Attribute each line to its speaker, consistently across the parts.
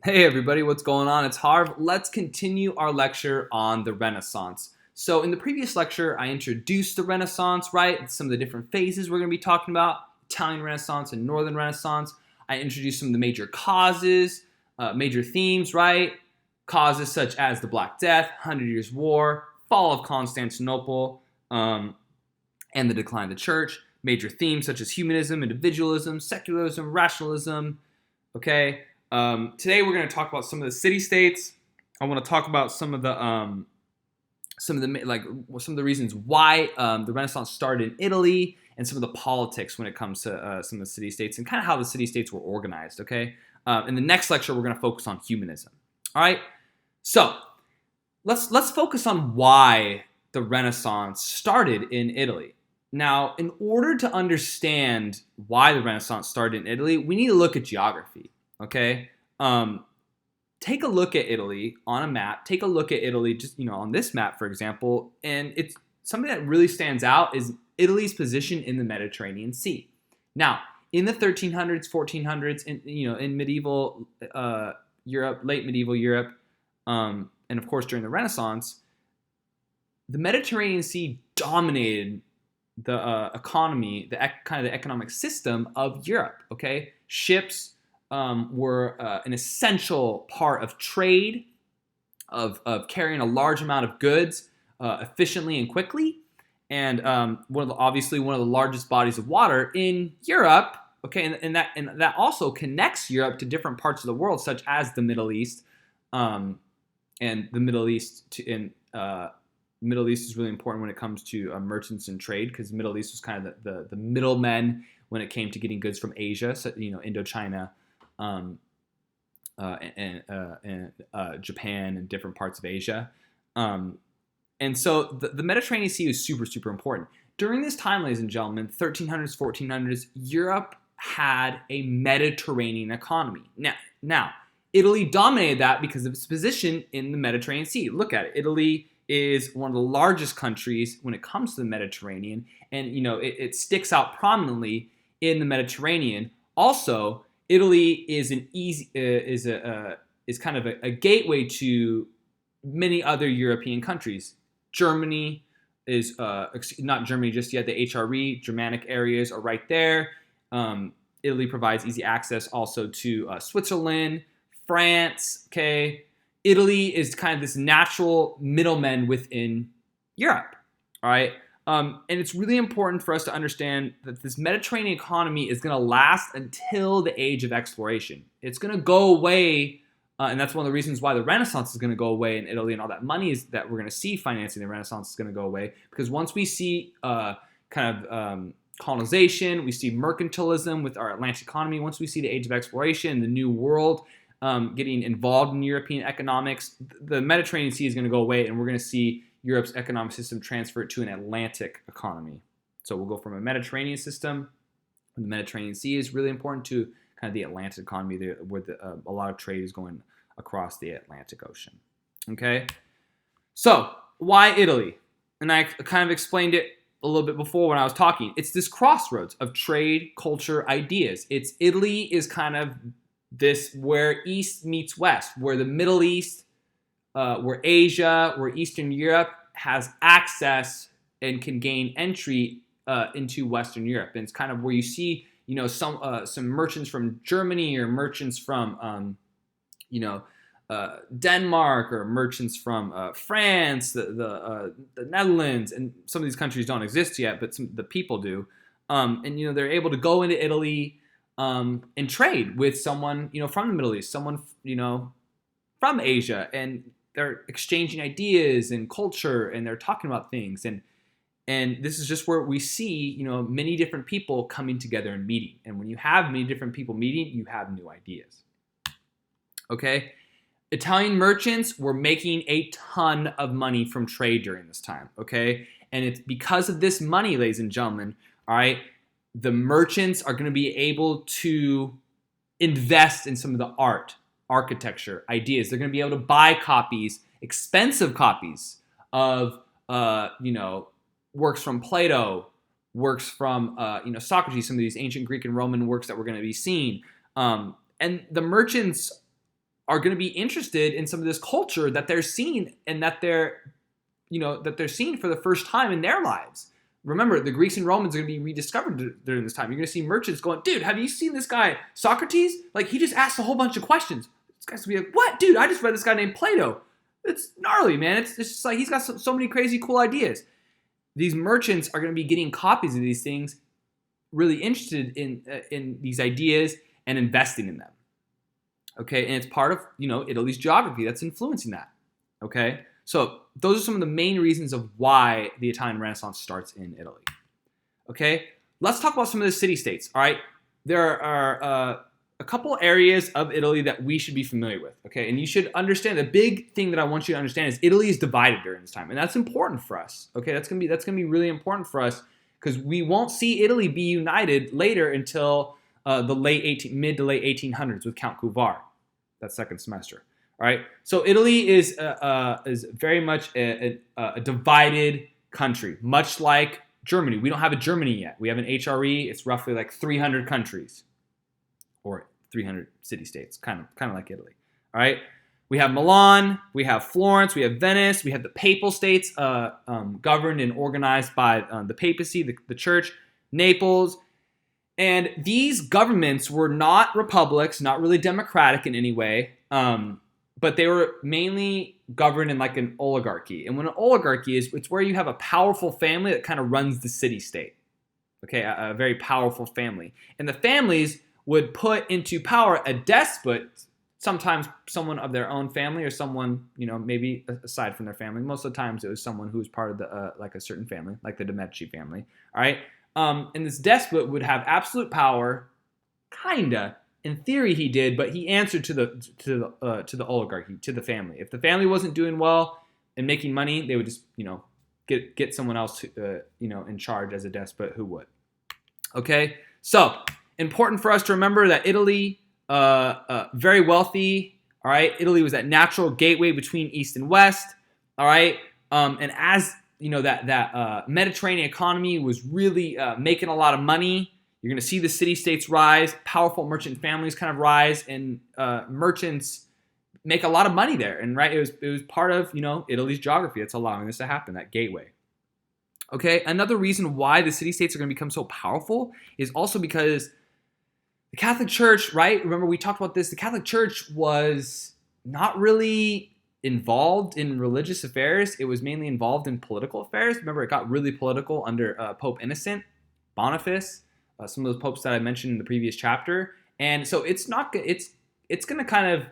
Speaker 1: Hey everybody, what's going on? It's Harv. Let's continue our lecture on the Renaissance. So in the previous lecture, I introduced the Renaissance, right? Some of the different phases we're going to be talking about, Italian Renaissance and Northern Renaissance. I introduced some of the major causes, major themes, right? Causes such as the Black Death, Hundred Years' War, fall of Constantinople, and the decline of the church. Major themes such as humanism, individualism, secularism, rationalism, okay? Today we're going to talk about some of the city-states. I want to talk about some of the reasons why the Renaissance started in Italy and some of the politics when it comes to some of the city-states and kind of how the city-states were organized. Okay. In the next lecture, we're going to focus on humanism. All right. So let's focus on why the Renaissance started in Italy. Now, in order to understand why the Renaissance started in Italy, we need to look at geography. Okay, take a look at Italy on a map. Take a look at Italy just on this map, for example, and it's something that really stands out is Italy's position in the Mediterranean Sea. Now, in the 1300s, 1400s, in medieval Europe, late medieval Europe, and of course during the Renaissance, the Mediterranean Sea dominated the economy, the economic system of Europe. Okay, ships were an essential part of trade, of carrying a large amount of goods efficiently and quickly, and obviously one of the largest bodies of water in Europe. Okay, and that also connects Europe to different parts of the world, such as the Middle East, and the Middle East Middle East is really important when it comes to merchants and trade, because the Middle East was kind of the middlemen when it came to getting goods from Asia, so Indochina. And Japan and different parts of Asia. And so the Mediterranean Sea is super, super important. During this time, ladies and gentlemen, 1300s, 1400s, Europe had a Mediterranean economy. Now, Italy dominated that because of its position in the Mediterranean Sea. Look at it. Italy is one of the largest countries when it comes to the Mediterranean, and it sticks out prominently in the Mediterranean. Also, Italy is kind of a gateway to many other European countries. Germany is not Germany just yet. The HRE, Germanic areas are right there. Italy provides easy access also to Switzerland, France. Okay, Italy is kind of this natural middleman within Europe. All right. And it's really important for us to understand that this Mediterranean economy is going to last until the age of exploration. It's going to go away, and that's one of the reasons why the Renaissance is going to go away in Italy, and all that money is that we're going to see financing the Renaissance is going to go away, because once we see colonization, we see mercantilism with our Atlantic economy, once we see the age of exploration, the new world getting involved in European economics, the Mediterranean Sea is going to go away, and we're going to see Europe's economic system transfer to an Atlantic economy. So we'll go from a Mediterranean system, and the Mediterranean Sea is really important, to kind of the Atlantic economy, where a lot of trade is going across the Atlantic Ocean. Okay, so why Italy? And I kind of explained it a little bit before when I was talking. It's this crossroads of trade, culture, ideas. Italy is kind of this where East meets West, where the Middle East, where Asia, where Eastern Europe has access and can gain entry into Western Europe. And it's kind of where you see, some merchants from Germany, or merchants from, Denmark, or merchants from France, the Netherlands, and some of these countries don't exist yet, but the people do. And they're able to go into Italy and trade with someone, from the Middle East, someone, from Asia, and they're exchanging ideas and culture, and they're talking about things, and this is just where we see many different people coming together and meeting. And when you have many different people meeting, you have new ideas. Okay, Italian merchants were making a ton of money from trade during this time. Okay, and it's because of this money, ladies and gentlemen. All right, the merchants are going to be able to invest in some of the art, architecture, ideas. They're going to be able to buy copies, expensive copies of, works from Plato, works from, Socrates, some of these ancient Greek and Roman works that we're going to be seeing. And the merchants are going to be interested in some of this culture that they're seeing and that they're seeing for the first time in their lives. Remember, the Greeks and Romans are going to be rediscovered during this time. You're going to see merchants going, dude, have you seen this guy, Socrates? Like, he just asked a whole bunch of questions. This guy's going to be like, what? Dude, I just read this guy named Plato. It's gnarly, man. It's just like he's got so many crazy cool ideas. These merchants are going to be getting copies of these things, really interested in these ideas and investing in them. Okay, and it's part of, Italy's geography that's influencing that. Okay, so those are some of the main reasons of why the Italian Renaissance starts in Italy. Okay, let's talk about some of the city-states. All right, there are a couple areas of Italy that we should be familiar with. Okay, and you should understand the big thing that I want you to understand is Italy is divided during this time, and that's important for us. Okay, that's gonna be really important for us because we won't see Italy be united later until the mid to late 1800s with Count Couvar, that second semester. All right, so Italy is very much a divided country, much like Germany. We don't have a Germany yet. We have an HRE. It's roughly like 300 countries, or 300 city-states, kind of like Italy. All right, we have Milan, we have Florence, we have Venice, we have the Papal States, governed and organized by the papacy, the church, Naples. And these governments were not republics, not really democratic in any way, but they were mainly governed in like an oligarchy. And when an oligarchy is, it's where you have a powerful family that kind of runs the city-state. Okay, a very powerful family. And the families would put into power a despot, sometimes someone of their own family or someone, maybe aside from their family. Most of the times it was someone who was part of the like a certain family, like the de Medici family. All right. And this despot would have absolute power, kinda. In theory, he did, but he answered to the oligarchy, to the family. If the family wasn't doing well and making money, they would just, get someone else, in charge as a despot who would. Okay, so important for us to remember that Italy, very wealthy. All right, Italy was that natural gateway between East and West. All right, and as that Mediterranean economy was really making a lot of money. You're going to see the city-states rise, powerful merchant families kind of rise, and merchants make a lot of money there. And right, it was part of Italy's geography that's allowing this to happen, that gateway. Okay, another reason why the city-states are going to become so powerful is also because the Catholic Church, right? Remember we talked about this. The Catholic Church was not really involved in religious affairs. It was mainly involved in political affairs. Remember, it got really political under Pope Innocent, Boniface. Some of those popes that I mentioned in the previous chapter. And so it's going to kind of,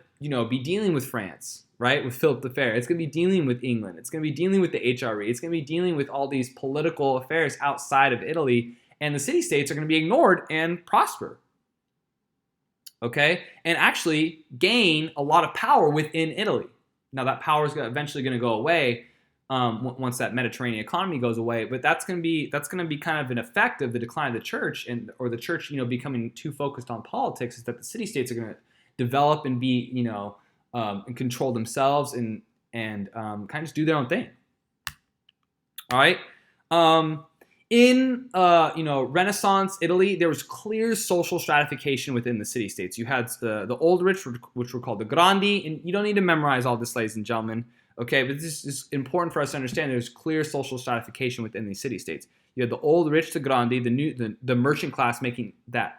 Speaker 1: be dealing with France, right? With Philip the Fair. It's going to be dealing with England. It's going to be dealing with the HRE. It's going to be dealing with all these political affairs outside of Italy. And the city-states are going to be ignored and prosper. Okay? And actually gain a lot of power within Italy. Now that power is eventually going to go away once that Mediterranean economy goes away, but that's going to be kind of an effect of the decline of the church or the church, becoming too focused on politics. Is that the city-states are going to develop and be, and control themselves and kind of just do their own thing. All right. In Renaissance Italy, there was clear social stratification within the city-states. You had the old rich, which were called the Grandi, and you don't need to memorize all this, ladies and gentlemen. Okay, but this is important for us to understand. There's clear social stratification within these city-states. You have the old rich, the grandi, the merchant class making that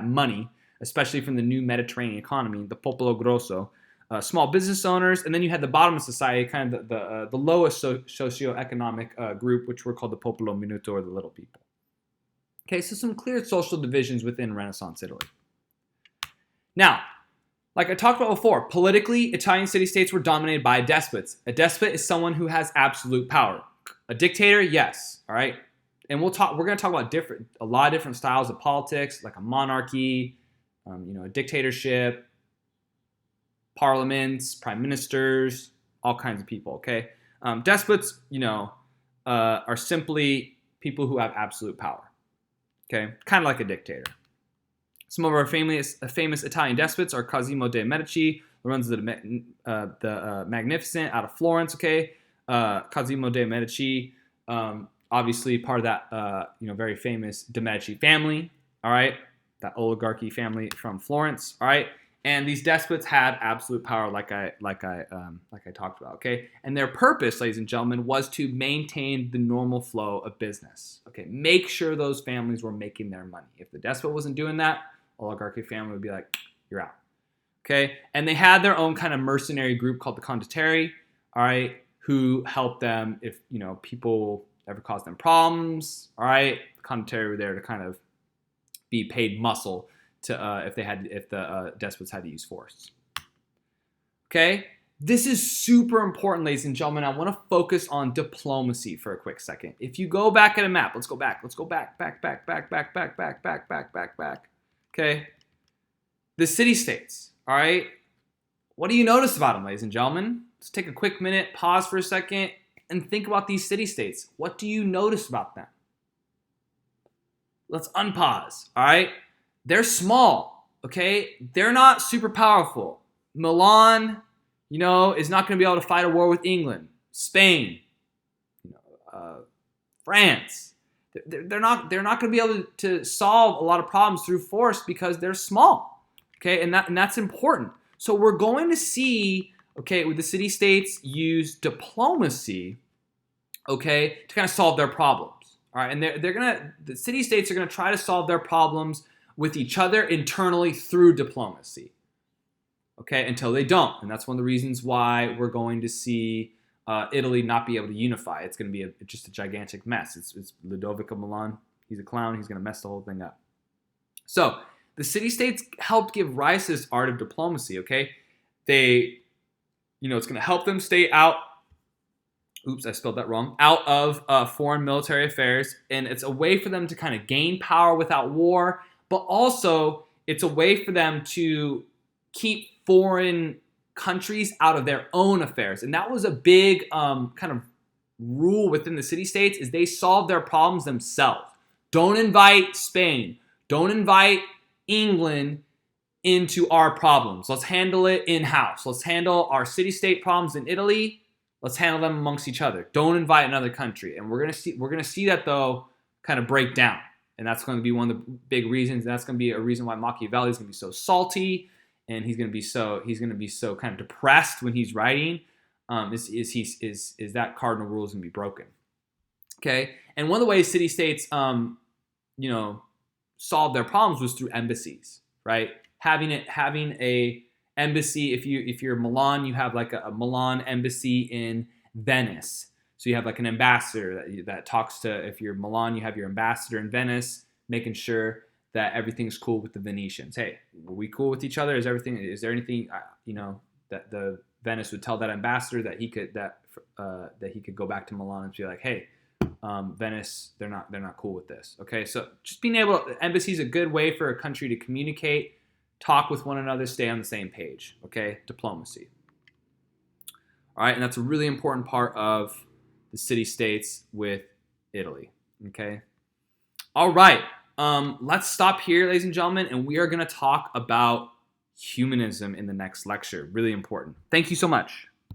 Speaker 1: money, especially from the new Mediterranean economy, the popolo grosso, small business owners, and then you had the bottom of society, kind of the lowest socioeconomic group, which were called the popolo minuto, or the little people. Okay, so some clear social divisions within Renaissance Italy. Now, like I talked about before, politically, Italian city-states were dominated by despots. A despot is someone who has absolute power. A dictator, yes, all right? And we're going to talk about a lot of different styles of politics, like a monarchy, a dictatorship, parliaments, prime ministers, all kinds of people, okay? Despots, are simply people who have absolute power, okay? Kind of like a dictator. Some of our famous Italian despots are Cosimo de' Medici, Lorenzo the Magnificent out of Florence. Okay, Cosimo de' Medici, obviously part of that very famous de' Medici family. All right, that oligarchy family from Florence. All right, And these despots had absolute power, like I talked about, okay? And their purpose, ladies and gentlemen, was to maintain the normal flow of business, okay? Make sure those families were making their money. If the despot wasn't doing that, oligarchy family would be like, you're out, okay? And they had their own kind of mercenary group called the condottieri, all right, who helped them if, people ever caused them problems, all right? The condottieri were there to kind of be paid muscle to if the despots had to use force. Okay, this is super important, ladies and gentlemen. I want to focus on diplomacy for a quick second. If you go back at a map, let's go back. Okay, the city-states. All right, what do you notice about them, ladies and gentlemen? Let's take a quick minute, pause for a second, and think about these city-states. What do you notice about them? Let's unpause. All right. They're small, okay? They're not super powerful. Milan, is not going to be able to fight a war with England. Spain, France. They're not going to be able to solve a lot of problems through force because they're small, okay? And that's important. So we're going to see, okay, with the city-states use diplomacy, okay, to kind of solve their problems. All right, and the city-states are gonna try to solve their problems with each other internally through diplomacy. Okay, until they don't, and that's one of the reasons why we're going to see Italy not be able to unify. It's going to be just a gigantic mess. It's Ludovico Milan. He's a clown. He's going to mess the whole thing up. So the city-states helped give rise to this art of diplomacy. Okay, it's going to help them stay out. Oops, I spelled that wrong. Out of foreign military affairs. And it's a way for them to kind of gain power without war, but also it's a way for them to keep foreign countries out of their own affairs. And that was a big kind of rule within the city-states is they solve their problems themselves. Don't invite Spain. Don't invite England into our problems. Let's handle it in-house. Let's handle our city-state problems in Italy. Let's handle them amongst each other. Don't invite another country. And we're gonna see that though kind of break down. And that's going to be one of the big reasons. And that's going to be a reason why Machiavelli is going to be so salty, and he's going to be so kind of depressed when he's writing. Is that cardinal rule is going to be broken? Okay. And one of the ways city-states solve their problems was through embassies, right? Having a embassy. If you're Milan, you have like a Milan embassy in Venice. So you have like an ambassador that talks to, if you're Milan, you have your ambassador in Venice, making sure that everything's cool with the Venetians. Hey, are we cool with each other? Is there anything, that the Venice would tell that ambassador that he could go back to Milan and be like, hey, Venice, they're not cool with this. Okay. So just being embassy is a good way for a country to communicate, talk with one another, stay on the same page. Okay. Diplomacy. All right. And that's a really important part of the city-states with Italy. Okay. All right. Let's stop here, ladies and gentlemen, and we are going to talk about humanism in the next lecture. Really important. Thank you so much.